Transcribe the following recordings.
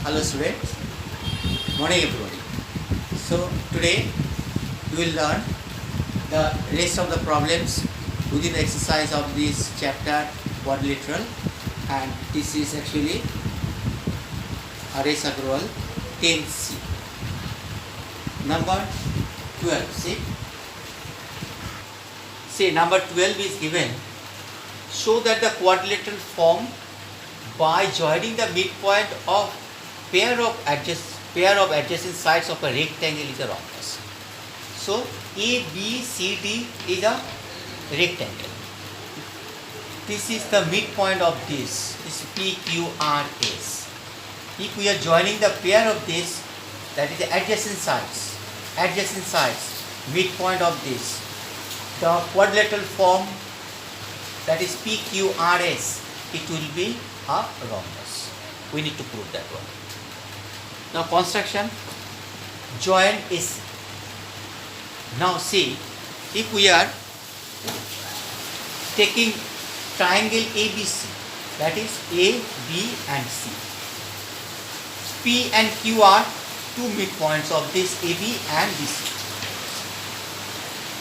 Hello student, morning everybody. So today we will learn the rest of the problems within the exercise of this chapter quadrilateral, and this is actually R.S. Agrawal 10C. Number 12, see number 12 is given. Show that the quadrilateral form by joining the midpoint of pair of adjacent sides of a rectangle is a rhombus. So ABCD is a rectangle. This is the midpoint of this is PQRS. If we are joining the pair of this, that is the adjacent sides, midpoint of this, the quadrilateral form, that is PQRS, it will be a rhombus. We need to prove that one. Now construction, join AC. Now see, if we are taking triangle ABC, that is A, B and C. P and Q are two midpoints of this AB and BC.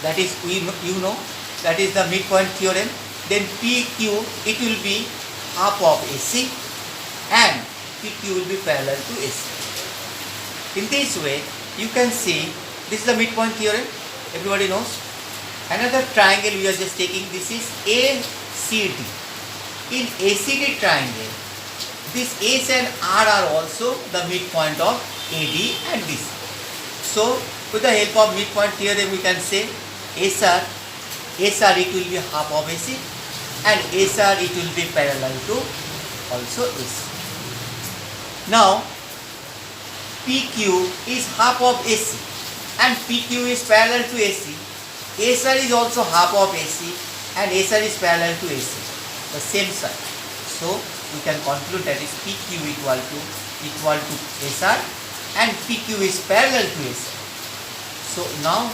That is, you know, that is the midpoint theorem. Then PQ, it will be half of AC and PQ will be parallel to AC. In this way, you can see this is the midpoint theorem, everybody knows. Another triangle we are just taking, this is ACD. In ACD triangle, this S and R are also the midpoint of AD and BC. So, with the help of midpoint theorem, we can say SR it will be half of AC and SR it will be parallel to also AC. Now, PQ is half of AC and PQ is parallel to AC. SR is also half of AC and SR is parallel to AC, the same side. So, we can conclude that is PQ equal to SR and PQ is parallel to SR. So, now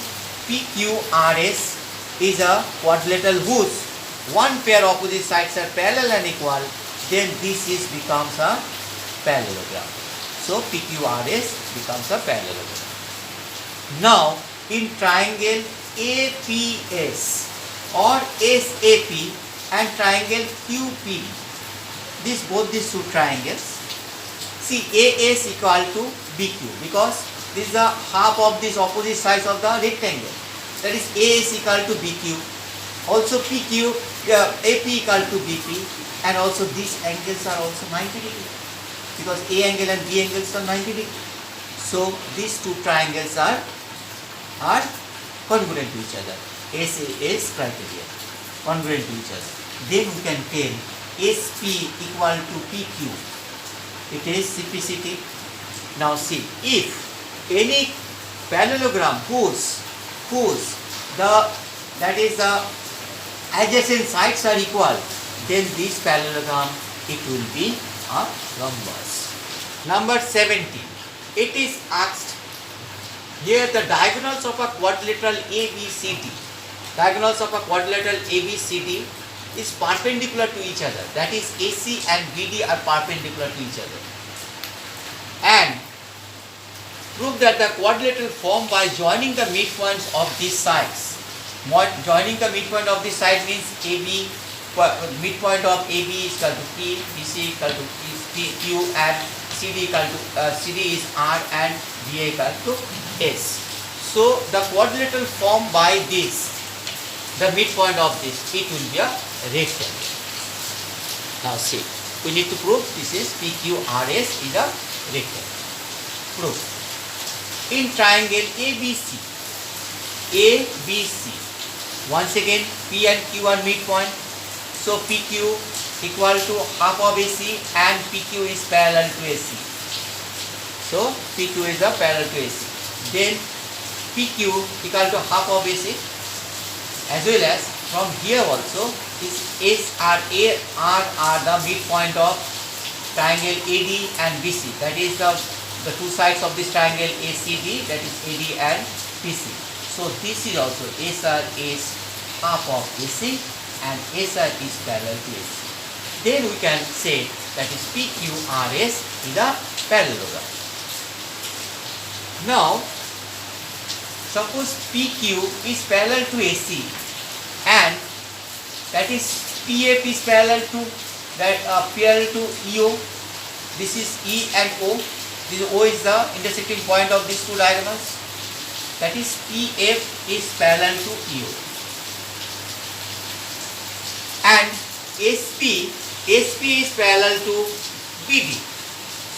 PQRS is a quadrilateral whose one pair opposite sides are parallel and equal, then this becomes a parallelogram. So PQRS becomes a parallelogram. Now in triangle APS or SAP and triangle QP, both these two triangles, see AS equal to BQ because this is the half of these opposite sides of the rectangle. That is AS equal to BQ. Also PQ, AP equal to BP, and also these angles are also 90 degrees because A angle and B angles are 90 degrees. So these two triangles are congruent to each other. SAS criteria, congruent to each other. Then we can tell SP equal to PQ. It is simplicity. Now see, if any parallelogram whose the adjacent sides are equal, then this parallelogram it will be a rhombus. Number 17. It is asked here the diagonals of a quadrilateral ABCD. Diagonals of a quadrilateral ABCD is perpendicular to each other. That is AC and BD are perpendicular to each other. And prove that the quadrilateral form by joining the midpoints of these sides. Joining the midpoint of this side means AB, midpoint of AB is equal to P, BC equal to Q and CD is R and BA equal to S. So the quadrilateral form by this, the midpoint of this, it will be a rectangle. Now see, we need to prove this is PQRS is a rectangle. Proof. In triangle ABC, once again P and Q are midpoint, so PQ equal to half of AC and PQ is parallel to AC. So PQ is a parallel to AC. Then PQ equal to half of AC, as well as from here also is SR are the midpoint of triangle AD and BC. That is the two sides of this triangle ACD, that is AD and BC. So this is also SR is half of AC and SR is parallel to AC. Then we can say that is PQRS is a parallelogram. Now, suppose PQ is parallel to AC and that is PF is parallel to EO. This is E and O. This O is the intersecting point of these two diagonals. That is PF is parallel to EO. And SP is parallel to BD.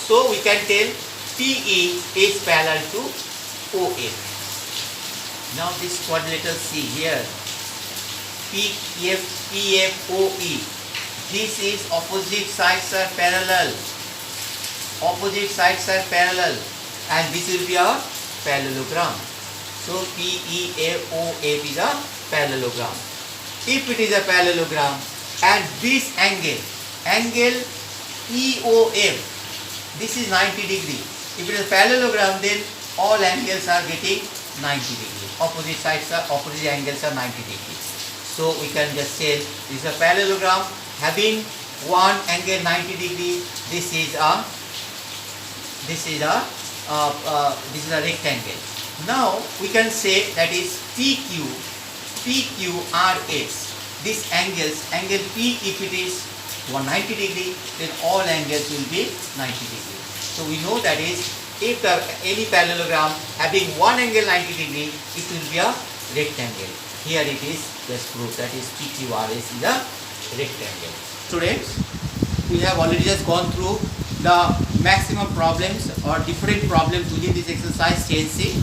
So we can tell PE is parallel to OF. Now this quadrilateral C here, PFOE. This is opposite sides are parallel. Opposite sides are parallel, and this will be a parallelogram. So PEFOF is a parallelogram. If it is a parallelogram and this angle EOF, this is 90 degree. If it is a parallelogram, then all angles are getting 90 degree. Opposite angles are 90 degree. So we can just say this is a parallelogram having one angle 90 degree. This is a rectangle. Now we can say that is PQRS. These angles, angle P, if it is 190 degree, then all angles will be 90 degree. So we know that is if any parallelogram having one angle 90 degree, it will be a rectangle. Here it is just proved, that is PQRS is a rectangle. Students, we have already just gone through the maximum problems or different problems within this exercise 10C.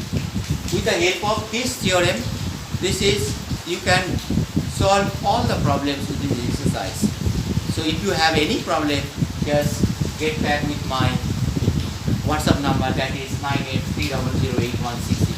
With the help of this theorem, you can solve all the problems within this exercise. So if you have any problem, just get back with my WhatsApp number, that is 98300816.